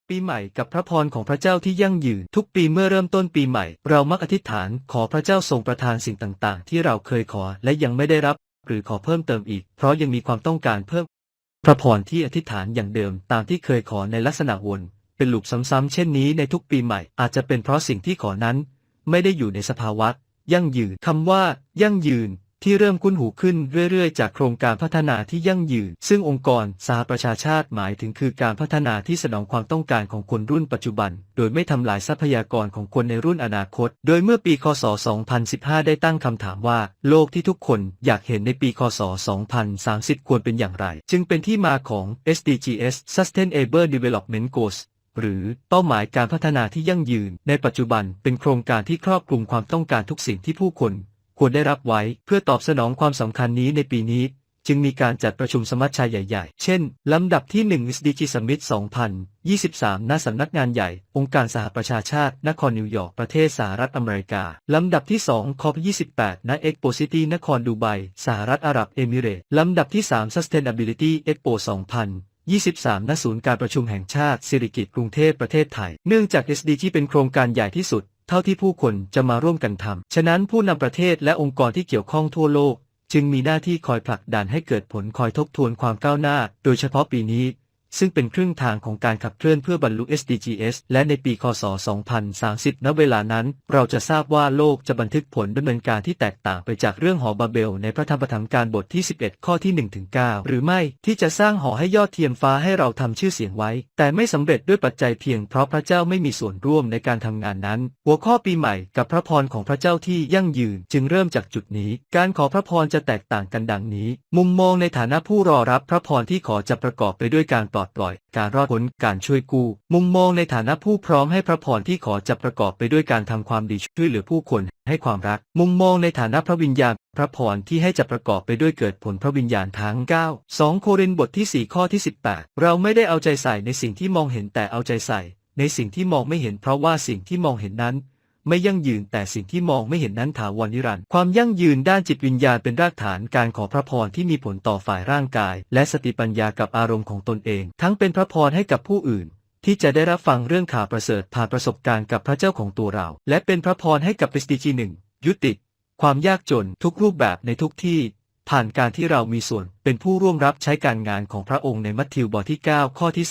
ปีใหม่กับพระพรของพระเจ้าที่ยั่งยืนทุกปีเมื่อเริ่มต้นปีใหม่เรามักอธิษฐานขอพระเจ้าทรงประทานสิ่งต่างๆที่เราเคยขอและยังไม่ได้รับหรือขอเพิ่มเติมอีกเพราะยังมีความต้องการเพิ่มพระพรที่อธิษฐานอย่างเดิมตามที่เคยขอในลักษณะวนเป็นลูปซ้ำๆเช่นนี้ในทุกปีใหม่อาจจะเป็นเพราะสิ่งที่ขอนั้นไม่ได้อยู่ในสภาวะยั่งยืนคำว่ายั่งยืนที่เริ่มคุ้นหูขึ้นเรื่อยๆจากโครงการพัฒนาที่ยั่งยืนซึ่งองค์กรสหประชาชาติหมายถึงคือการพัฒนาที่สนองความต้องการของคนรุ่นปัจจุบันโดยไม่ทำลายทรัพยากรของคนในรุ่นอนาคตโดยเมื่อปีคศ2015ได้ตั้งคำถามว่าโลกที่ทุกคนอยากเห็นในปีคศ2030ควรเป็นอย่างไรจึงเป็นที่มาของ SDGs Sustainable Development Goalsหรือเป้าหมายการพัฒนาที่ยั่งยืนในปัจจุบันเป็นโครงการที่ครอบคลุมความต้องการทุกสิ่งที่ผู้คนควรได้รับไว้เพื่อตอบสนองความสำคัญนี้ในปีนี้จึงมีการจัดประชุมสมัชชาใหญ่ๆเช่นลำดับที่1 SDG Summit 2023 ณ สำนักงานใหญ่องค์การสหประชาชาตินครนิวยอร์กประเทศสหรัฐอเมริกาลำดับที่2 COP28 ณ Expo City นครดูไบสหรัฐอาหรับเอมิเรตส์ลำดับที่3 Sustainability Expo 2023 ณ ศูนย์การประชุมแห่งชาติสิริกิติ์กรุงเทพประเทศไทยเนื่องจาก SDG เป็นโครงการใหญ่ที่สุดเท่าที่ผู้คนจะมาร่วมกันทำฉะนั้นผู้นำประเทศและองค์กรที่เกี่ยวข้องทั่วโลกจึงมีหน้าที่คอยผลักดันให้เกิดผลคอยทบทวนความก้าวหน้าโดยเฉพาะปีนี้ซึ่งเป็นครึ่งทางของการขับเคลื่อนเพื่อบรรลุ SDGs และในปีคศ2030 ณ เวลานั้นเราจะทราบว่าโลกจะบันทึกผลดำเนินการที่แตกต่างไปจากเรื่องหอบาเบลในพระธรรมปฐมกาลบทที่11ข้อที่ 1-9 หรือไม่ที่จะสร้างหอให้ยอดเทียมฟ้าให้เราทำชื่อเสียงไว้แต่ไม่สำเร็จด้วยปัจจัยเพียงเพราะพระเจ้าไม่มีส่วนร่วมในการทำงานนั้นหัวข้อปีใหม่กับพระพรของพระเจ้าที่ยั่งยืนจึงเริ่มจากจุดนี้การขอพระพรจะแตกต่างกันดังนี้มุมมองในฐานะผู้รอรับพระพรที่ขอจะประกอบไปด้วยการปลอดปล่อยการรอดพ้นการช่วยกู้มุมมองในฐานะผู้พร้อมให้พระพรที่ขอจะประกอบไปด้วยการทำความดีช่วยเหลือผู้คนให้ความรักมุมมองในฐานะพระวิญญาณพระพรที่ให้จะประกอบไปด้วยเกิดผลพระวิญญาณทั้ง9 2 โครินธ์บทที่4ข้อที่18เราไม่ได้เอาใจใส่ในสิ่งที่มองเห็นแต่เอาใจใส่ในสิ่งที่มองไม่เห็นเพราะว่าสิ่งที่มองเห็นนั้นไม่ยั่งยืนแต่สิ่งที่มองไม่เห็นนั้นถาวรนิรันดร์ความยั่งยืนด้านจิตวิญญาณเป็นรากฐานการขอพระพรที่มีผลต่อฝ่ายร่างกายและสติปัญญากับอารมณ์ของตนเองทั้งเป็นพระพรให้กับผู้อื่นที่จะได้รับฟังเรื่องข่าวประเสริฐผ่านประสบการณ์กับพระเจ้าของตัวเราและเป็นพระพรให้กับ SDG 1ยุติความยากจนทุกรูปแบบในทุกที่ผ่านการที่เรามีส่วนเป็นผู้ร่วมรับใช้การงานของพระองค์ในมัทธิวบทที่9ข้อที่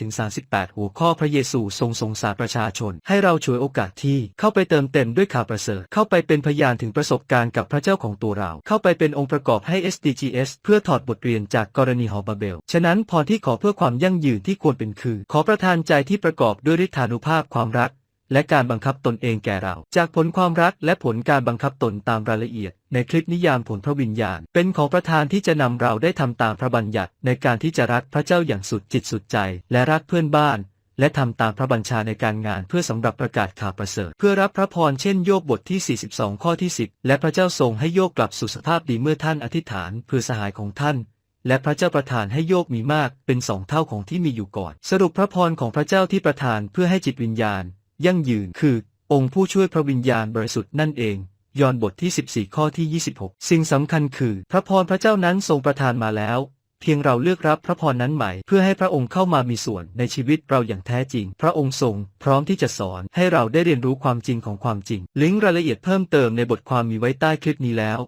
35-38หัวข้อพระเยซูทรงสงสารประชาชนให้เราฉวยโอกาสที่เข้าไปเติมเต็มด้วยข่าวประเสริฐเข้าไปเป็นพยานถึงประสบการณ์กับพระเจ้าของตัวเราเข้าไปเป็นองค์ประกอบให้ SDGs เพื่อถอดบทเรียนจากกรณีหอบาเบลฉะนั้นพรที่ขอเพื่อความยั่งยืนที่ควรเป็นคือขอประทานใจที่ประกอบด้วยฤทธานุภาพความรักและการบังคับตนเองแก่เราจากผลความรักและผลการบังคับตนตามรายละเอียดในคลิปนิยามผลพระวิญญาณเป็นของประธานที่จะนำเราได้ทำตามพระบัญญัติในการที่จะรักพระเจ้าอย่างสุดจิตสุดใจและรักเพื่อนบ้านและทำตามพระบัญชาในการงานเพื่อสำหรับประกาศข่าวประเสริฐเพื่อรับพระพรเช่นโยบบทที่42ข้อที่10และพระเจ้าทรงให้โยบกลับสู่สภาพดีเมื่อท่านอธิษฐานเพื่อสหายของท่านและพระเจ้าประทานให้โยบมีมากเป็น2 เท่าของที่มีอยู่ก่อนสรุปพระพรของพระเจ้าที่ประทานเพื่อให้จิตวิญญาณยั่งยืนคือองค์ผู้ช่วยพระวิญญาณบริสุทธิ์นั่นเองยอห์นบทที่14ข้อที่26สิ่งสำคัญคือพระพรพระเจ้านั้นทรงประทานมาแล้วเพียงเราเลือกรับพระพรนั้นใหม่เพื่อให้พระองค์เข้ามามีส่วนในชีวิตเราอย่างแท้จริงพระองค์ทรงพร้อมที่จะสอนให้เราได้เรียนรู้ความจริงของความจริงลิงก์รายละเอียดเพิ่มเติมในบทความมีไว้ใต้คลิปนี้แล้ว